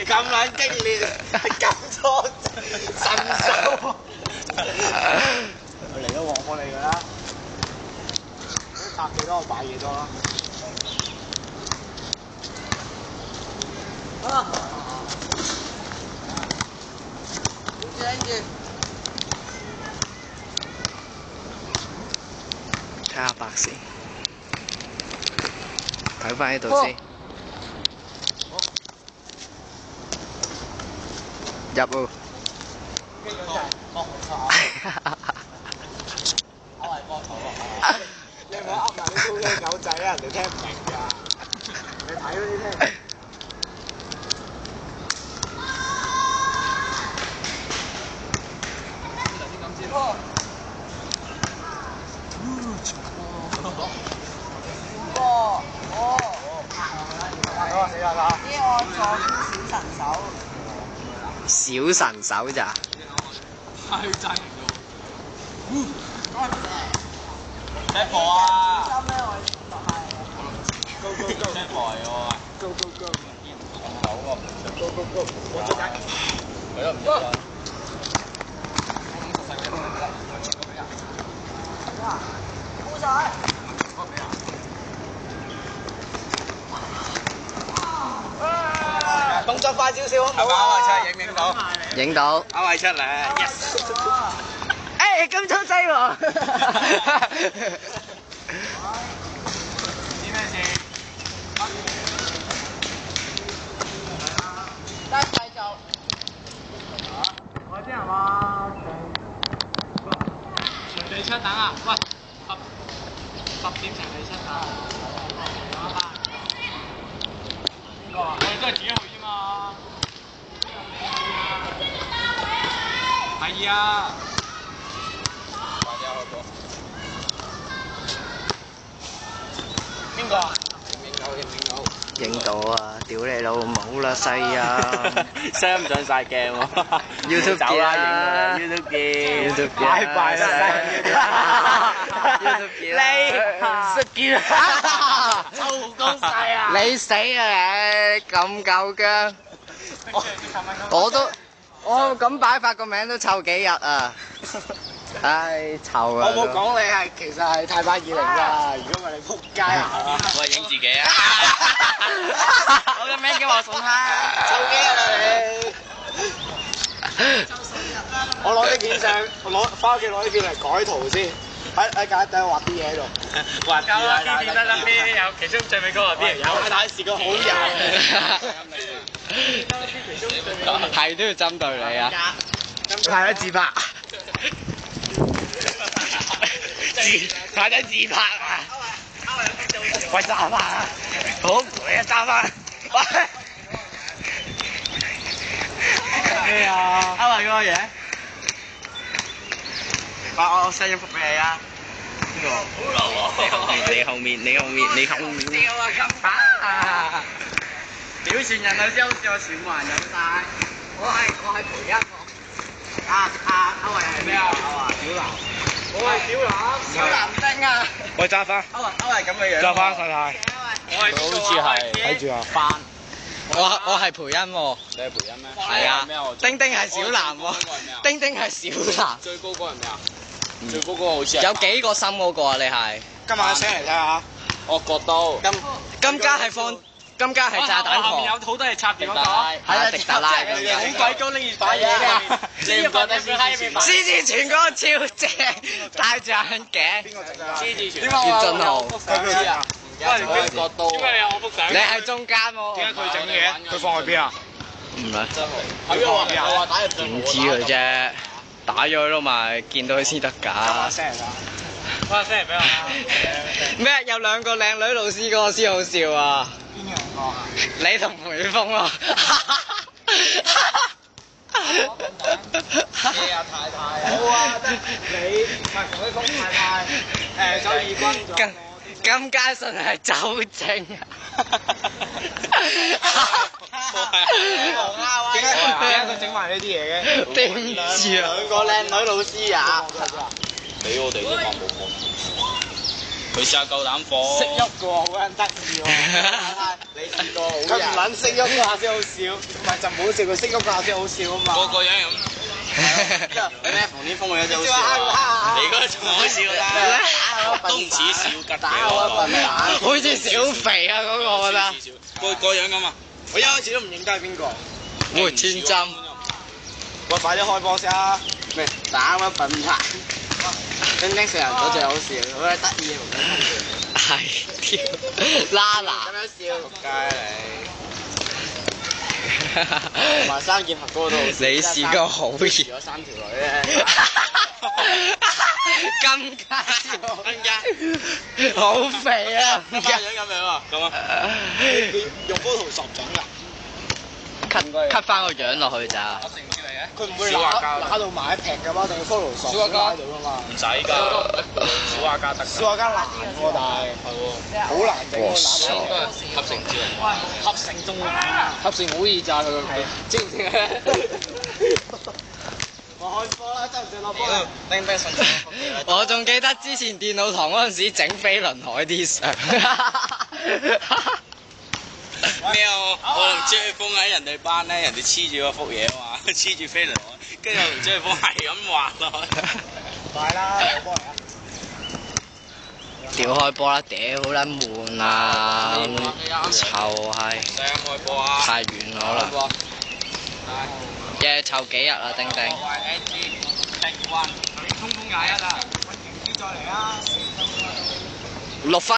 咁撚激烈，咁錯神手。佢嚟都旺過你㗎啦，拍幾多我擺幾多啦。啊！跟住。睇下白先，睇翻呢度先。入喎。你唔好噏埋啲高聲狗仔啊！人哋聽唔明㗎。你睇嗰啲聽。小神手咋？太真唔到。咩貨啊？收咩位？高高高！咩貨嚟喎？高高高！好喎，高高高！我最緊。佢都唔知啊。哇！好晒。動作快少少好唔好啊？影唔影到？影到。阿偉出嚟 ，yes！ 誒，咁粗細喎！知咩事？得繼續。我啲人話場地出等啊！喂，10點場地出啊！邊個啊？我哋都係自己去啫嘛。係啊。邊個啊？影到啊！屌你老母啦，西啊雙唔上晒鏡喎。！YouTube 走啦，影啦，YouTube 見。 ，YouTube 拜拜啦，YouTube 啦，識見啊！臭高晒啊！你死啊你！咁夠薑，我咁擺發個名都湊幾日啊！唉，臭啊！我冇講你係，其實係太白二嚟㗎。如果唔係你撲街啊！我係影自己啊！我嘅名叫何順香。臭幾日啊你！我攞啲片相，我翻屋企攞啲片嚟改圖先。喺架底畫啲嘢喺度。畫啲啦，邊得啦邊有，其中最尾嗰個邊有。太試過好油。係都要針對你啊！係啦，自拍。快啲自拍啊！喂，揸翻啊！好攰啊，揸翻！喂！咩啊？啱埋嗰個嘢。我 send 咗幅俾你啊！邊個？好老喎！你後面。屌啊！咁啊！表傳人啊，即係好似我全部人有晒。我係培恩喎。阿偉係咩啊？小南。我係小南丁啊！喂，揸翻。歐係咁嘅樣。揸翻晒太。我係邊個啊？好似係睇住啊，翻。我係培恩喎。你係培恩咩？係啊。丁丁係小南喎。丁丁係小南。最高嗰個係咩啊？最高嗰個好似係。有幾個心嗰個啊？你係？今晚醒嚟睇下。我覺到。金家係放。金家係炸彈狂。後面有好多嘢插電嗰個。係啊，迪達拉。好鬼高拎住把嘢㗎。你唔覺得獅子全哥超正，戴住眼鏡。邊個整㗎？獅子葉俊豪。佢邊度啊？我係覺到。點解你有我幅相？你喺中間喎。點解佢整嘅？佢放去邊啊？唔係。係啊，我話打入去。點知佢啫？打咗佢咯咪，見到佢先得㗎。聲嚟㗎。哇，send 嚟俾我。咩？有兩個靚女老師嗰個先好笑啊！邊兩個啊？你同梅峰啊！咩啊太太？好啊，你唔係同佢講太太，周義軍仲有金嘉信係酒精啊！點解佢整埋呢啲嘢嘅？點知啊？兩個靚女老師啊！俾我哋啫嘛，冇放。佢試下夠膽放。識喐嘅喎，好撚得意喎！你試過好佢唔撚識喐下先好笑，唔係就唔好笑，佢識喐下先好笑啊嘛。個個樣咁。咩？馮天風嗰隻好笑，你嗰個仲好笑啦，都唔似小吉嘅喎，好似小肥啊嗰個我覺得。個樣咁啊！我一開始都唔認得係邊個。會穿針。喂，快啲開波先啊！咩？打乜笨賊？丁丁成人嗰隻好笑，好得意啊！係，跳拉拿。咁樣笑。仆街你！同埋三劍俠嗰個都好笑。你試過好熱。咗3條女咧。更加笑。更加。好肥啊！樣咁樣啊？咁啊？佢用 Photoshop 整㗎。cut 翻個樣落去咋？佢唔會揦到埋一劈㗎嘛，定要 Photoshop 拉到㗎嘛？唔使㗎，小畫家得。小畫家難喎，但係好難整喎，攬合成招。合成仲難，合成好易咋佢個知唔知啊？我開波啦，真係落波啦！丁丁信我仲記得之前電腦堂嗰陣時整飛輪海啲相。咩啊？我同張雨峰喺人哋班咧，人哋黐住嗰幅嘢啊嘛，黐住飛輪海，跟住我同張雨峰係咁畫落去。快啦，開波嚟啊！屌開波啦！屌好撚悶啊！臭閪！使啱開波啊！太遠咗啦！一日湊幾日啦，丁丁。衝鋒21啊！揾條魚再嚟啊！ 6分。